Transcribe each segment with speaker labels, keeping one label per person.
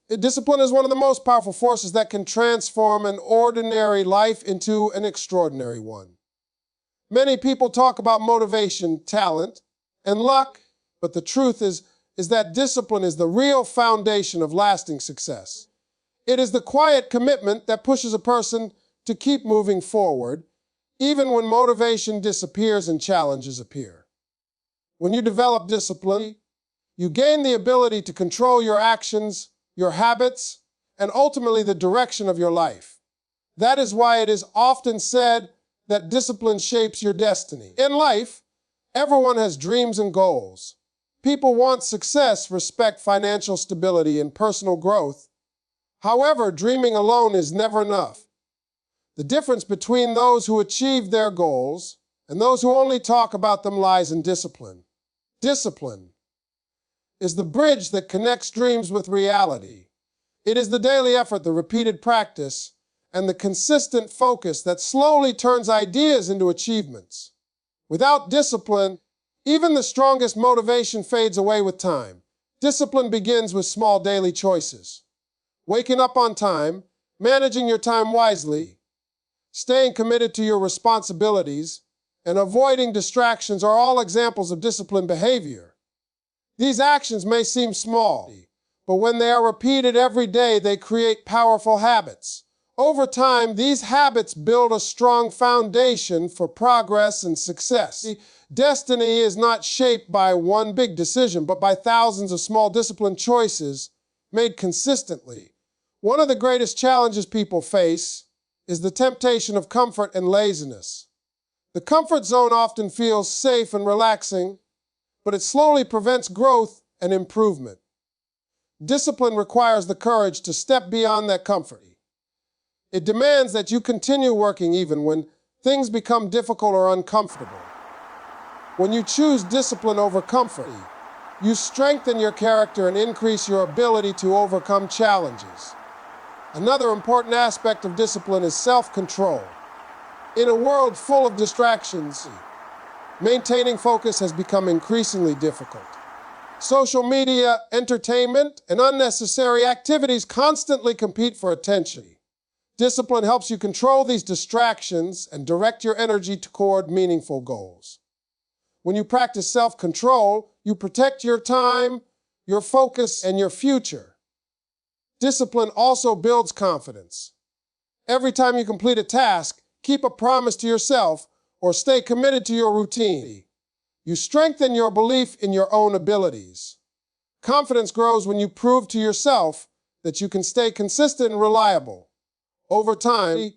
Speaker 1: Discipline is one of the most powerful forces that can transform an ordinary life into an extraordinary one. Many people talk about motivation, talent, and luck, but the truth is that discipline is the real foundation of lasting success. It is the quiet commitment that pushes a person to keep moving forward, even when motivation disappears and challenges appear. When you develop discipline, you gain the ability to control your actions, your habits, and ultimately the direction of your life. That is why it is often said that discipline shapes your destiny. In life, everyone has dreams and goals. People want success, respect, financial stability, and personal growth. However, dreaming alone is never enough. The difference between those who achieve their goals and those who only talk about them lies in discipline. Discipline is the bridge that connects dreams with reality. It is the daily effort, the repeated practice, and the consistent focus that slowly turns ideas into achievements. Without discipline, even the strongest motivation fades away with time. Discipline begins with small daily choices. Waking up on time, managing your time wisely, staying committed to your responsibilities, and avoiding distractions are all examples of disciplined behavior. These actions may seem small, but when they are repeated every day, they create powerful habits. Over time, these habits build a strong foundation for progress and success. Destiny is not shaped by one big decision, but by thousands of small disciplined choices made consistently. One of the greatest challenges people face is the temptation of comfort and laziness. The comfort zone often feels safe and relaxing, but it slowly prevents growth and improvement. Discipline requires the courage to step beyond that comfort. It demands that you continue working even when things become difficult or uncomfortable. When you choose discipline over comfort, you strengthen your character and increase your ability to overcome challenges. Another important aspect of discipline is self-control. In a world full of distractions, maintaining focus has become increasingly difficult. Social media, entertainment, and unnecessary activities constantly compete for attention. Discipline helps you control these distractions and direct your energy toward meaningful goals. When you practice self-control, you protect your time, your focus, and your future. Discipline also builds confidence. Every time you complete a task, keep a promise to yourself, or stay committed to your routine, you strengthen your belief in your own abilities. Confidence grows when you prove to yourself that you can stay consistent and reliable. Over time,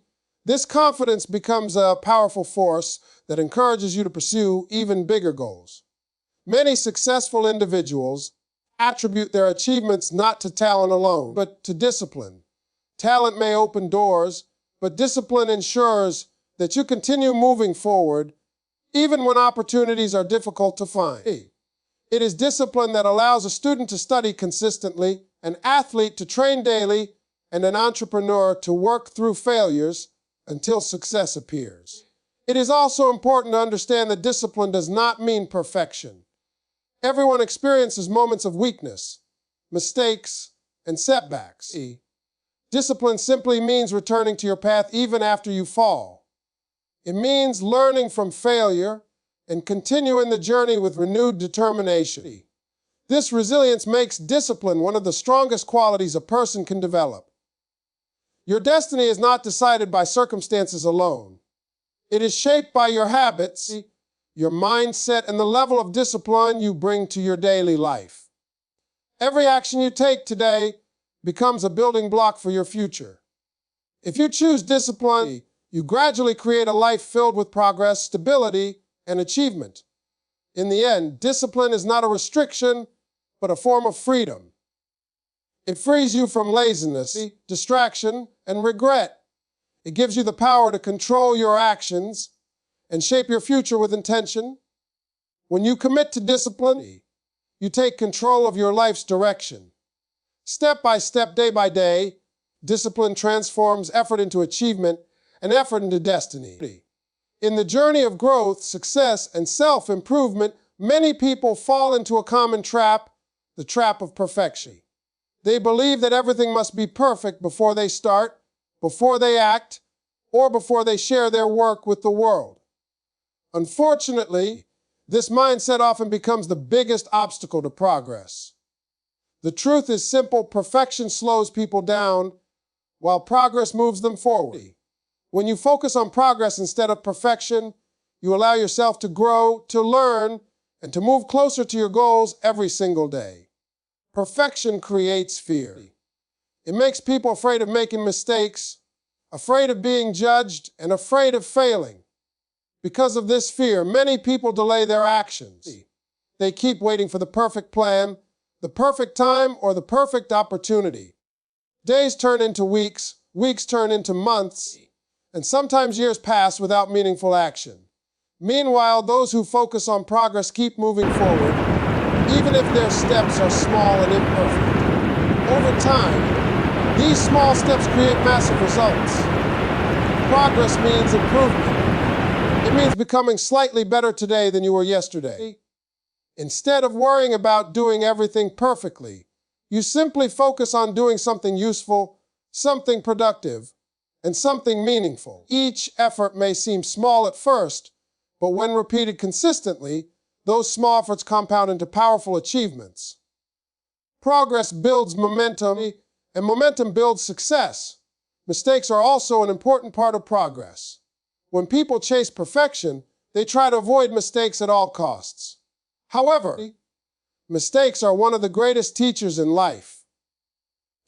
Speaker 1: this confidence becomes a powerful force that encourages you to pursue even bigger goals. Many successful individuals attribute their achievements not to talent alone, but to discipline. Talent may open doors, but discipline ensures that you continue moving forward even when opportunities are difficult to find. It is discipline that allows a student to study consistently, an athlete to train daily, and an entrepreneur to work through failures until success appears. It is also important to understand that discipline does not mean perfection. Everyone experiences moments of weakness, mistakes, and setbacks. Discipline simply means returning to your path even after you fall. It means learning from failure and continuing the journey with renewed determination. This resilience makes discipline one of the strongest qualities a person can develop. Your destiny is not decided by circumstances alone. It is shaped by your habits, your mindset, and the level of discipline you bring to your daily life. Every action you take today becomes a building block for your future. If you choose discipline, you gradually create a life filled with progress, stability, and achievement. In the end, discipline is not a restriction, but a form of freedom. It frees you from laziness, distraction, and regret. It gives you the power to control your actions and shape your future with intention. When you commit to discipline, you take control of your life's direction. Step by step, day by day, discipline transforms effort into achievement and effort into destiny. In the journey of growth, success, and self-improvement, many people fall into a common trap, the trap of perfection. They believe that everything must be perfect before they start, before they act, or before they share their work with the world. Unfortunately, this mindset often becomes the biggest obstacle to progress. The truth is simple: perfection slows people down, while progress moves them forward. When you focus on progress instead of perfection, you allow yourself to grow, to learn, and to move closer to your goals every single day. Perfection creates fear. It makes people afraid of making mistakes, afraid of being judged, and afraid of failing. Because of this fear, many people delay their actions. They keep waiting for the perfect plan, the perfect time, or the perfect opportunity. Days turn into weeks, weeks turn into months, and sometimes years pass without meaningful action. Meanwhile, those who focus on progress keep moving forward, even if their steps are small and imperfect. Over time, these small steps create massive results. Progress means improvement. It means becoming slightly better today than you were yesterday. Instead of worrying about doing everything perfectly, you simply focus on doing something useful, something productive, and something meaningful. Each effort may seem small at first, but when repeated consistently, those small efforts compound into powerful achievements. Progress builds momentum, and momentum builds success. Mistakes are also an important part of progress. When people chase perfection, they try to avoid mistakes at all costs. However, mistakes are one of the greatest teachers in life.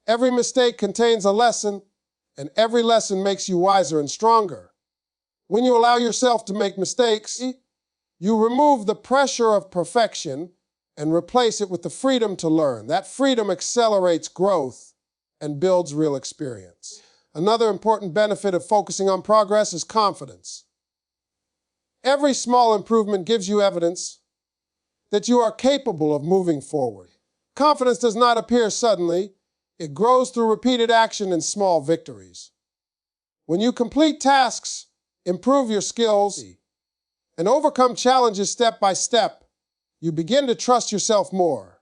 Speaker 1: Every mistake contains a lesson, and every lesson makes you wiser and stronger. When you allow yourself to make mistakes, you remove the pressure of perfection and replace it with the freedom to learn. That freedom accelerates growth and builds real experience. Another important benefit of focusing on progress is confidence. Every small improvement gives you evidence that you are capable of moving forward. Confidence does not appear suddenly. It grows through repeated action and small victories. When you complete tasks, improve your skills, and overcome challenges step by step, you begin to trust yourself more.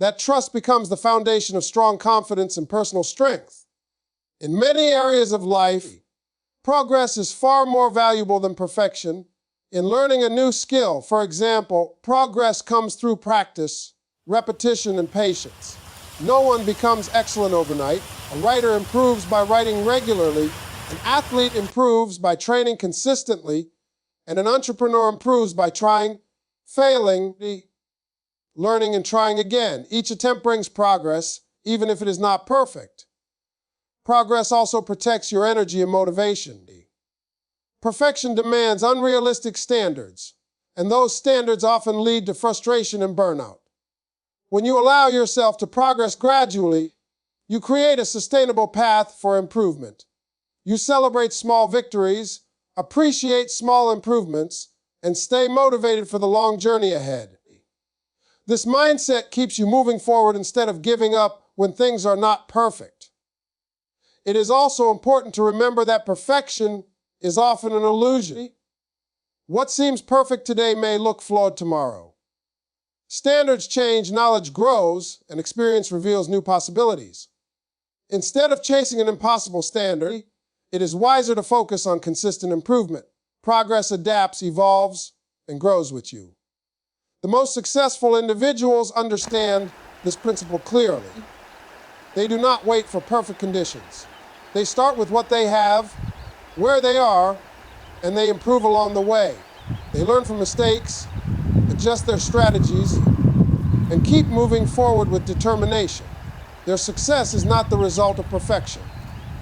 Speaker 1: That trust becomes the foundation of strong confidence and personal strength. In many areas of life, progress is far more valuable than perfection. In learning a new skill, for example, progress comes through practice, repetition, and patience. No one becomes excellent overnight. A writer improves by writing regularly, an athlete improves by training consistently, and an entrepreneur improves by trying, failing, learning, and trying again. Each attempt brings progress, even if it is not perfect. Progress also protects your energy and motivation. Perfection demands unrealistic standards, and those standards often lead to frustration and burnout. When you allow yourself to progress gradually, you create a sustainable path for improvement. You celebrate small victories, appreciate small improvements, and stay motivated for the long journey ahead. This mindset keeps you moving forward instead of giving up when things are not perfect. It is also important to remember that perfection is often an illusion. What seems perfect today may look flawed tomorrow. Standards change, knowledge grows, and experience reveals new possibilities. Instead of chasing an impossible standard, it is wiser to focus on consistent improvement. Progress adapts, evolves, and grows with you. The most successful individuals understand this principle clearly. They do not wait for perfect conditions. They start with what they have, where they are, and they improve along the way. They learn from mistakes, adjust their strategies, and keep moving forward with determination. Their success is not the result of perfection,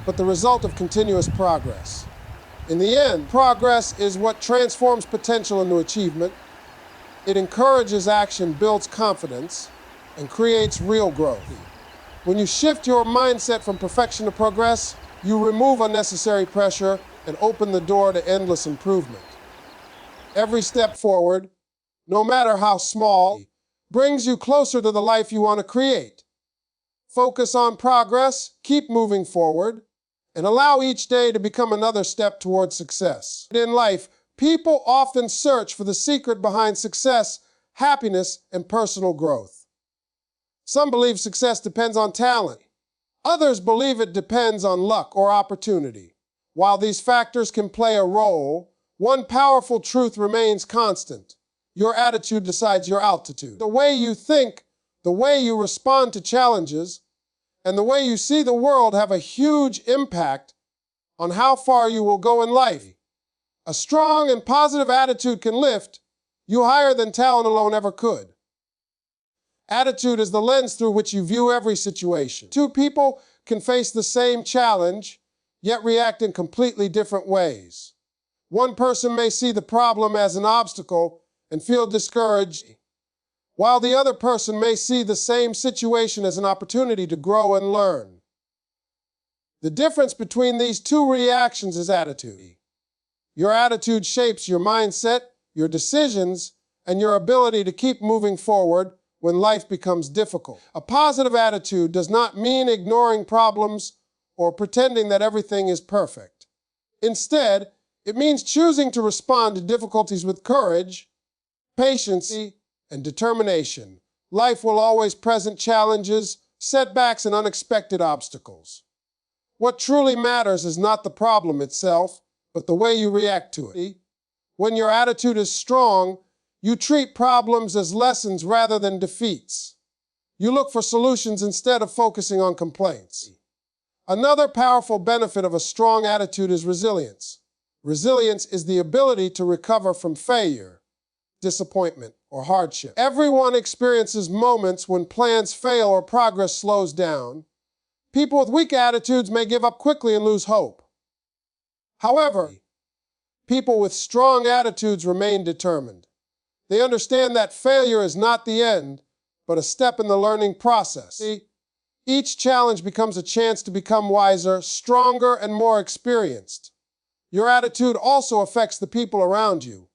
Speaker 1: but the result of continuous progress. In the end, progress is what transforms potential into achievement. It encourages action, builds confidence, and creates real growth. When you shift your mindset from perfection to progress, you remove unnecessary pressure and open the door to endless improvement. Every step forward, no matter how small, brings you closer to the life you want to create. Focus on progress, keep moving forward, and allow each day to become another step towards success. In life, people often search for the secret behind success, happiness, and personal growth. Some believe success depends on talent. Others believe it depends on luck or opportunity. While these factors can play a role, one powerful truth remains constant. Your attitude decides your altitude. The way you think, the way you respond to challenges, and the way you see the world have a huge impact on how far you will go in life. A strong and positive attitude can lift you higher than talent alone ever could. Attitude is the lens through which you view every situation. Two people can face the same challenge, yet react in completely different ways. One person may see the problem as an obstacle and feel discouraged, while the other person may see the same situation as an opportunity to grow and learn. The difference between these two reactions is attitude. Your attitude shapes your mindset, your decisions, and your ability to keep moving forward when life becomes difficult. A positive attitude does not mean ignoring problems or pretending that everything is perfect. Instead, it means choosing to respond to difficulties with courage, patience, and determination. Life will always present challenges, setbacks, and unexpected obstacles. What truly matters is not the problem itself, but the way you react to it. When your attitude is strong, you treat problems as lessons rather than defeats. You look for solutions instead of focusing on complaints. Another powerful benefit of a strong attitude is resilience. Resilience is the ability to recover from failure, disappointment, or hardship. Everyone experiences moments when plans fail or progress slows down. People with weak attitudes may give up quickly and lose hope. However, people with strong attitudes remain determined. They understand that failure is not the end, but a step in the learning process. Each challenge becomes a chance to become wiser, stronger, and more experienced. Your attitude also affects the people around you.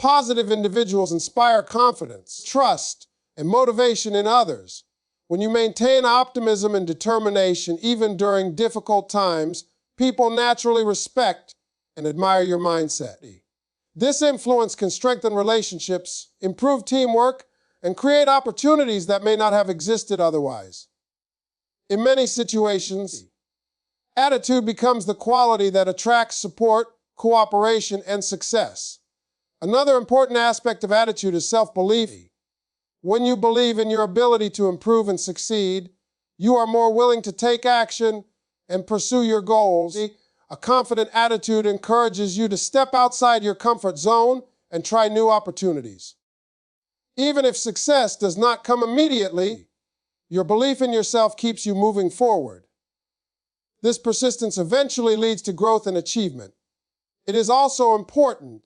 Speaker 1: Positive individuals inspire confidence, trust, and motivation in others. When you maintain optimism and determination, even during difficult times, people naturally respect and admire your mindset. This influence can strengthen relationships, improve teamwork, and create opportunities that may not have existed otherwise. In many situations, attitude becomes the quality that attracts support, cooperation, and success. Another important aspect of attitude is self-belief. When you believe in your ability to improve and succeed, you are more willing to take action and pursue your goals. A confident attitude encourages you to step outside your comfort zone and try new opportunities. Even if success does not come immediately, your belief in yourself keeps you moving forward. This persistence eventually leads to growth and achievement. It is also important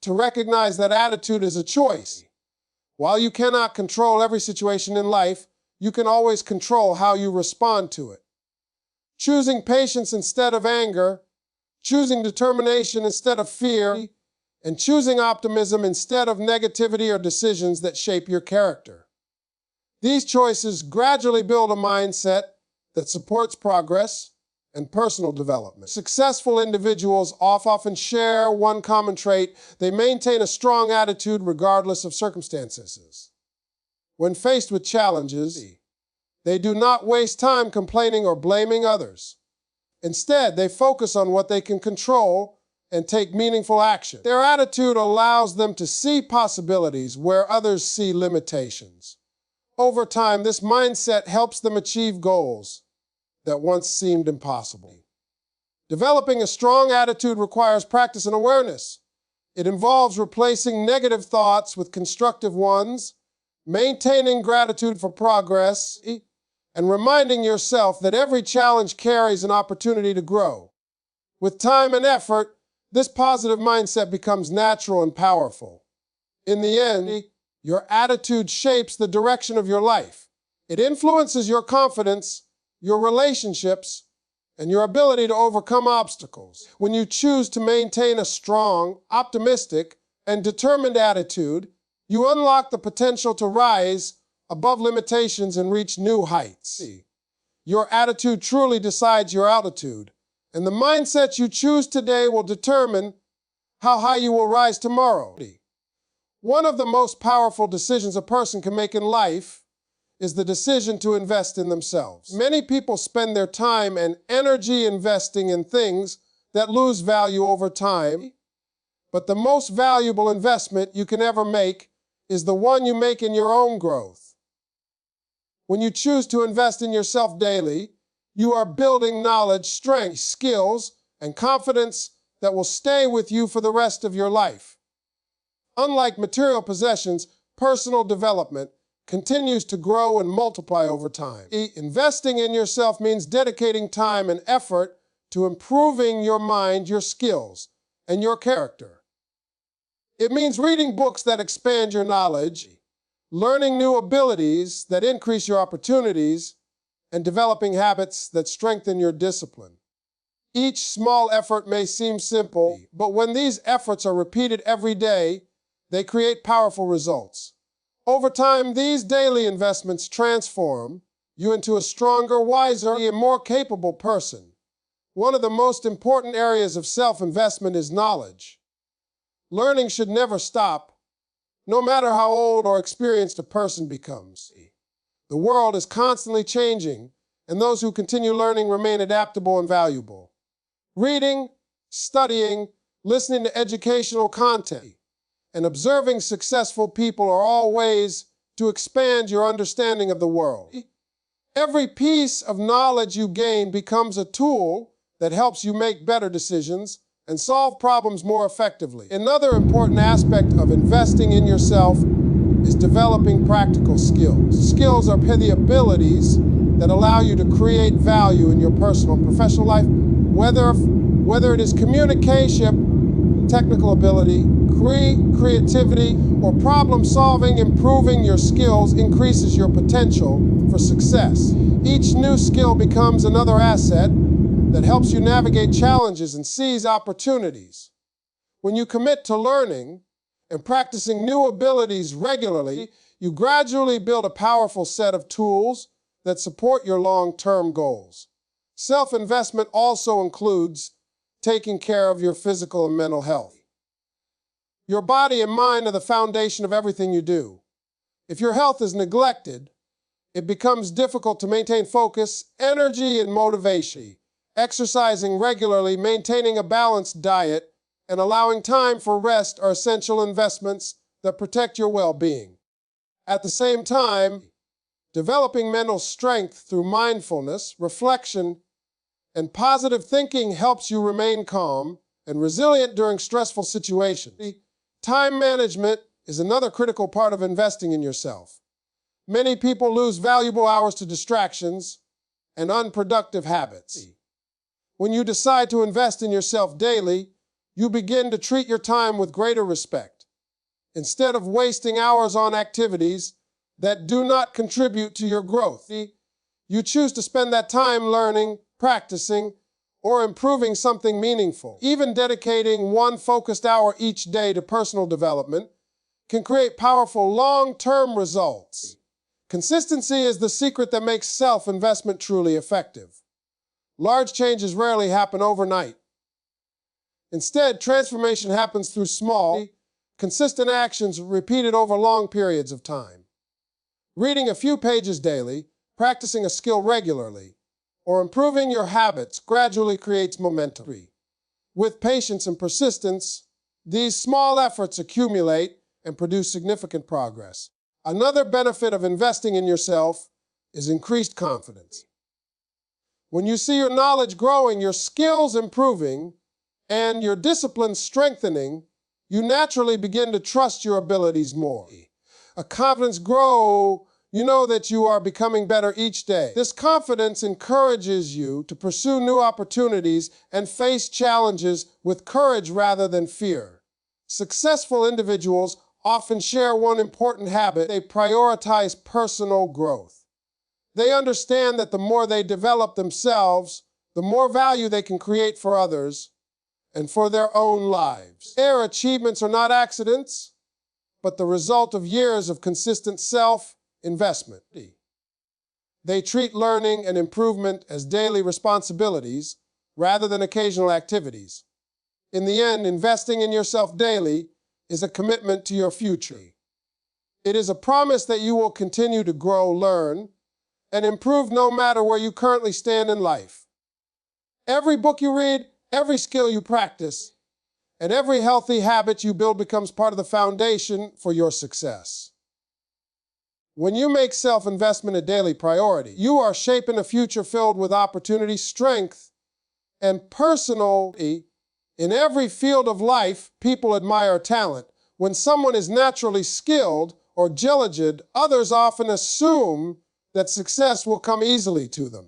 Speaker 1: to recognize that attitude is a choice. While you cannot control every situation in life, you can always control how you respond to it. Choosing patience instead of anger, choosing determination instead of fear, and choosing optimism instead of negativity are decisions that shape your character. These choices gradually build a mindset that supports progress and personal development. Successful individuals often share one common trait: they maintain a strong attitude regardless of circumstances. When faced with challenges, they do not waste time complaining or blaming others. Instead, they focus on what they can control and take meaningful action. Their attitude allows them to see possibilities where others see limitations. Over time, this mindset helps them achieve goals that once seemed impossible. Developing a strong attitude requires practice and awareness. It involves replacing negative thoughts with constructive ones, maintaining gratitude for progress, and reminding yourself that every challenge carries an opportunity to grow. With time and effort, this positive mindset becomes natural and powerful. In the end, your attitude shapes the direction of your life. It influences your confidence, your relationships, and your ability to overcome obstacles. When you choose to maintain a strong, optimistic, and determined attitude, you unlock the potential to rise above limitations and reach new heights. Your attitude truly decides your altitude, and the mindset you choose today will determine how high you will rise tomorrow. One of the most powerful decisions a person can make in life is the decision to invest in themselves. Many people spend their time and energy investing in things that lose value over time, but the most valuable investment you can ever make is the one you make in your own growth. When you choose to invest in yourself daily, you are building knowledge, strength, skills, and confidence that will stay with you for the rest of your life. Unlike material possessions, personal development continues to grow and multiply over time. Investing in yourself means dedicating time and effort to improving your mind, your skills, and your character. It means reading books that expand your knowledge, learning new abilities that increase your opportunities, and developing habits that strengthen your discipline. Each small effort may seem simple, but when these efforts are repeated every day, they create powerful results. Over time, these daily investments transform you into a stronger, wiser, and more capable person. One of the most important areas of self-investment is knowledge. Learning should never stop, no matter how old or experienced a person becomes. The world is constantly changing, and those who continue learning remain adaptable and valuable. Reading, studying, listening to educational content, and observing successful people are all ways to expand your understanding of the world. Every piece of knowledge you gain becomes a tool that helps you make better decisions and solve problems more effectively. Another important aspect of investing in yourself is developing practical skills. Skills are the abilities that allow you to create value in your personal and professional life, whether it is communication, technical ability, creativity, or problem solving. Improving your skills increases your potential for success. Each new skill becomes another asset that helps you navigate challenges and seize opportunities. When you commit to learning and practicing new abilities regularly, you gradually build a powerful set of tools that support your long-term goals. Self-investment also includes taking care of your physical and mental health. Your body and mind are the foundation of everything you do. If your health is neglected, it becomes difficult to maintain focus, energy, and motivation. Exercising regularly, maintaining a balanced diet, and allowing time for rest are essential investments that protect your well-being. At the same time, developing mental strength through mindfulness, reflection, and positive thinking helps you remain calm and resilient during stressful situations. Time management is another critical part of investing in yourself. Many people lose valuable hours to distractions and unproductive habits. When you decide to invest in yourself daily, you begin to treat your time with greater respect. Instead of wasting hours on activities that do not contribute to your growth, you choose to spend that time learning, practicing, or improving something meaningful. Even dedicating one focused hour each day to personal development can create powerful long-term results. Consistency is the secret that makes self-investment truly effective. Large changes rarely happen overnight. Instead, transformation happens through small, consistent actions repeated over long periods of time. Reading a few pages daily, practicing a skill regularly, or improving your habits gradually creates momentum. With patience and persistence, these small efforts accumulate and produce significant progress. Another benefit of investing in yourself is increased confidence. When you see your knowledge growing, your skills improving, and your discipline strengthening, you naturally begin to trust your abilities more. As confidence grows, you know that you are becoming better each day. This confidence encourages you to pursue new opportunities and face challenges with courage rather than fear. Successful individuals often share one important habit: they prioritize personal growth. They understand that the more they develop themselves, the more value they can create for others and for their own lives. Their achievements are not accidents, but the result of years of consistent self-investment. They treat learning and improvement as daily responsibilities rather than occasional activities. In the end, investing in yourself daily is a commitment to your future. It is a promise that you will continue to grow, learn, and improve no matter where you currently stand in life. Every book you read, every skill you practice, and every healthy habit you build becomes part of the foundation for your success. When you make self-investment a daily priority, you are shaping a future filled with opportunity, strength, and personality. In every field of life, people admire talent. When someone is naturally skilled or diligent, others often assume that success will come easily to them.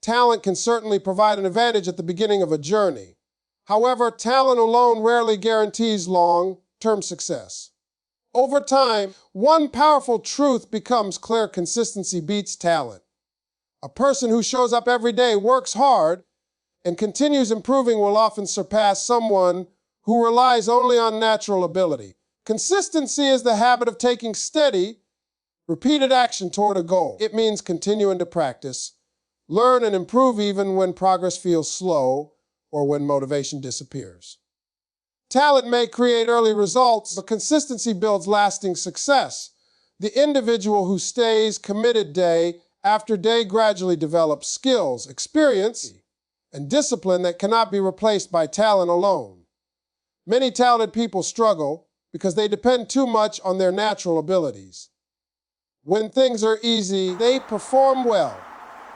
Speaker 1: Talent can certainly provide an advantage at the beginning of a journey. However, talent alone rarely guarantees long-term success. Over time, one powerful truth becomes clear: consistency beats talent. A person who shows up every day, works hard, and continues improving will often surpass someone who relies only on natural ability. Consistency is the habit of taking steady, repeated action toward a goal. It means continuing to practice, learn, and improve even when progress feels slow or when motivation disappears. Talent may create early results, but consistency builds lasting success. The individual who stays committed day after day gradually develops skills, experience, and discipline that cannot be replaced by talent alone. Many talented people struggle because they depend too much on their natural abilities. When things are easy, they perform well.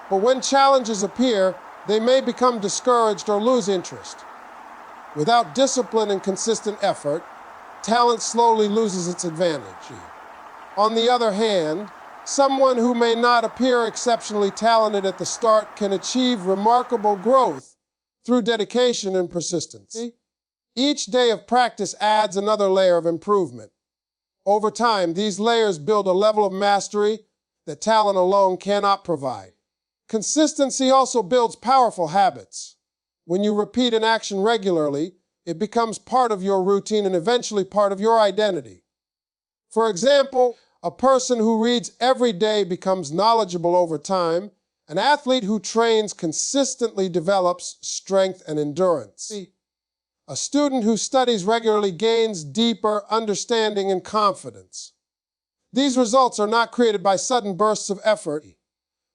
Speaker 1: But when challenges appear, they may become discouraged or lose interest. Without discipline and consistent effort, talent slowly loses its advantage. On the other hand, someone who may not appear exceptionally talented at the start can achieve remarkable growth through dedication and persistence. Each day of practice adds another layer of improvement. Over time, these layers build a level of mastery that talent alone cannot provide. Consistency also builds powerful habits. When you repeat an action regularly, it becomes part of your routine and eventually part of your identity. For example, a person who reads every day becomes knowledgeable over time. An athlete who trains consistently develops strength and endurance. A student who studies regularly gains deeper understanding and confidence. These results are not created by sudden bursts of effort,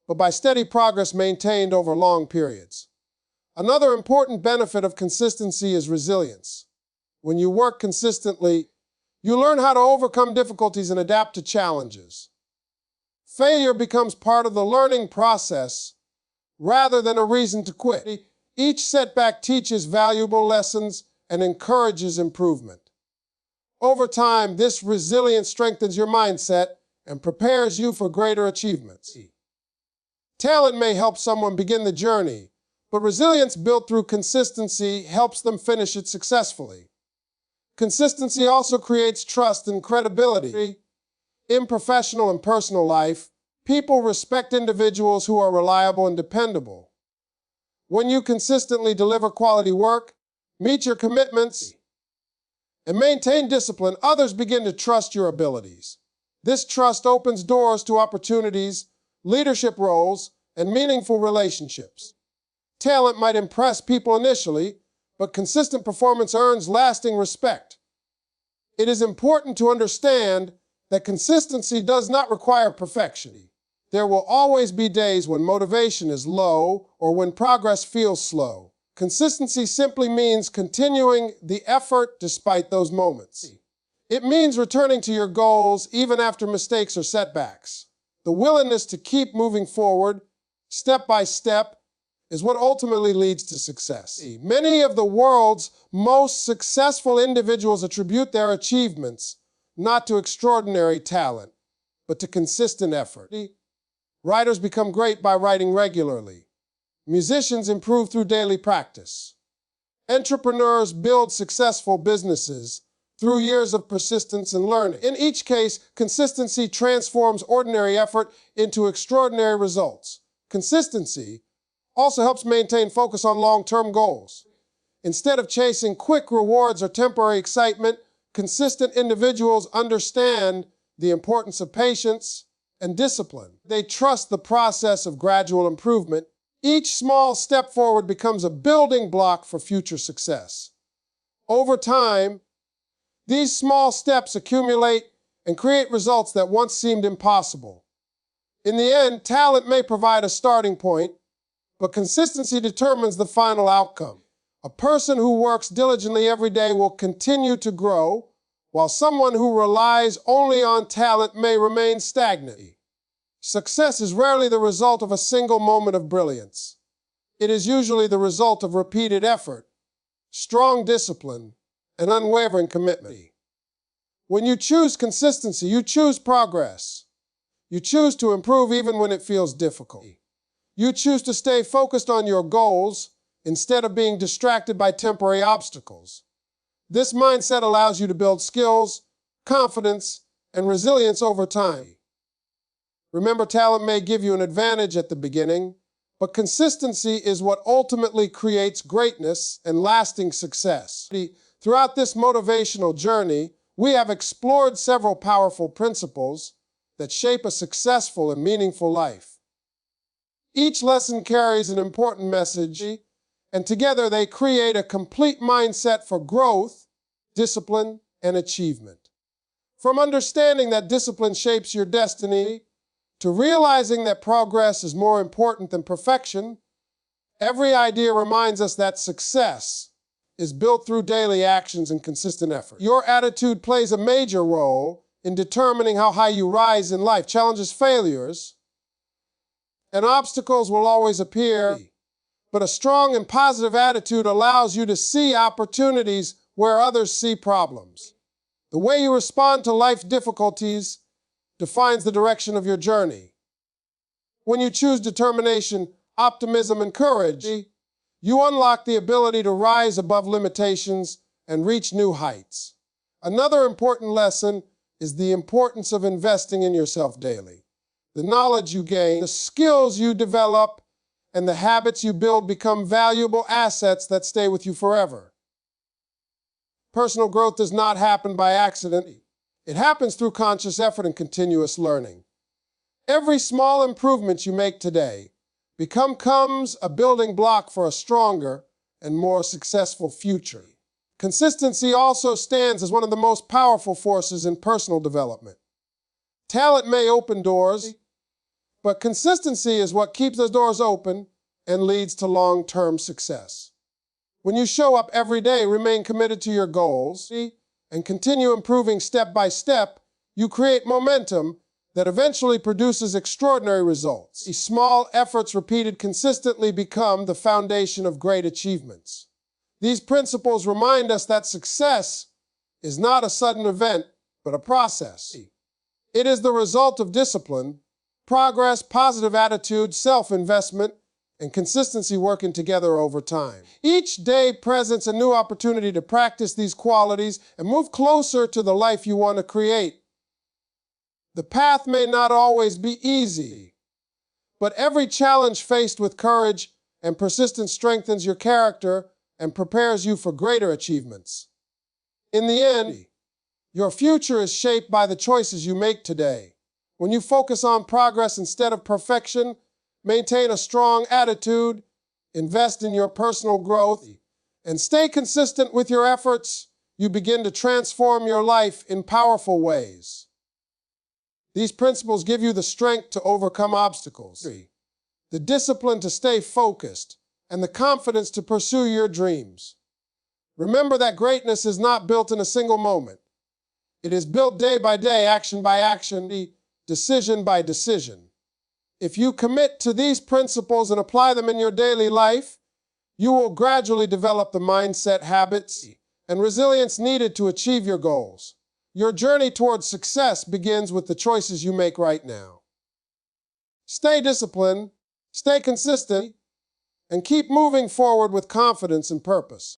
Speaker 1: but by steady progress maintained over long periods. Another important benefit of consistency is resilience. When you work consistently, you learn how to overcome difficulties and adapt to challenges. Failure becomes part of the learning process rather than a reason to quit. Each setback teaches valuable lessons and encourages improvement. Over time, this resilience strengthens your mindset and prepares you for greater achievements. Talent may help someone begin the journey, but resilience built through consistency helps them finish it successfully. Consistency also creates trust and credibility. In professional and personal life, people respect individuals who are reliable and dependable. When you consistently deliver quality work, meet your commitments, and maintain discipline, others begin to trust your abilities. This trust opens doors to opportunities, leadership roles, and meaningful relationships. Talent might impress people initially, but consistent performance earns lasting respect. It is important to understand that consistency does not require perfection. There will always be days when motivation is low or when progress feels slow. Consistency simply means continuing the effort despite those moments. It means returning to your goals even after mistakes or setbacks. The willingness to keep moving forward, step by step, is what ultimately leads to success. Many of the world's most successful individuals attribute their achievements not to extraordinary talent, but to consistent effort. Writers become great by writing regularly. Musicians improve through daily practice. Entrepreneurs build successful businesses through years of persistence and learning. In each case, consistency transforms ordinary effort into extraordinary results. Consistency also helps maintain focus on long-term goals. Instead of chasing quick rewards or temporary excitement, consistent individuals understand the importance of patience and discipline. They trust the process of gradual improvement. Each small step forward becomes a building block for future success. Over time, these small steps accumulate and create results that once seemed impossible. In the end, talent may provide a starting point, but consistency determines the final outcome. A person who works diligently every day will continue to grow, while someone who relies only on talent may remain stagnant. Success is rarely the result of a single moment of brilliance. It is usually the result of repeated effort, strong discipline, and unwavering commitment. When you choose consistency, you choose progress. You choose to improve even when it feels difficult. You choose to stay focused on your goals instead of being distracted by temporary obstacles. This mindset allows you to build skills, confidence, and resilience over time. Remember, talent may give you an advantage at the beginning, but consistency is what ultimately creates greatness and lasting success. Throughout this motivational journey, we have explored several powerful principles that shape a successful and meaningful life. Each lesson carries an important message, and together they create a complete mindset for growth, discipline, and achievement. From understanding that discipline shapes your destiny, to realizing that progress is more important than perfection, every idea reminds us that success is built through daily actions and consistent effort. Your attitude plays a major role in determining how high you rise in life. Challenges, failures, and obstacles will always appear, but a strong and positive attitude allows you to see opportunities where others see problems. The way you respond to life's difficulties defines the direction of your journey. When you choose determination, optimism, and courage, you unlock the ability to rise above limitations and reach new heights. Another important lesson is the importance of investing in yourself daily. The knowledge you gain, the skills you develop, and the habits you build become valuable assets that stay with you forever. Personal growth does not happen by accident. It happens through conscious effort and continuous learning. Every small improvement you make today becomes a building block for a stronger and more successful future. Consistency also stands as one of the most powerful forces in personal development. Talent may open doors, but consistency is what keeps those doors open and leads to long-term success. When you show up every day, remain committed to your goals, and continue improving step by step, you create momentum that eventually produces extraordinary results. These small efforts repeated consistently become the foundation of great achievements. These principles remind us that success is not a sudden event, but a process. It is the result of discipline, progress, positive attitude, self-investment, and consistency working together over time. Each day presents a new opportunity to practice these qualities and move closer to the life you want to create. The path may not always be easy, but every challenge faced with courage and persistence strengthens your character and prepares you for greater achievements. In the end, your future is shaped by the choices you make today. When you focus on progress instead of perfection, maintain a strong attitude, invest in your personal growth, and stay consistent with your efforts, you begin to transform your life in powerful ways. These principles give you the strength to overcome obstacles, the discipline to stay focused, and the confidence to pursue your dreams. Remember that greatness is not built in a single moment. It is built day by day, action by action, decision by decision. If you commit to these principles and apply them in your daily life, you will gradually develop the mindset, habits, and resilience needed to achieve your goals. Your journey towards success begins with the choices you make right now. Stay disciplined, stay consistent, and keep moving forward with confidence and purpose.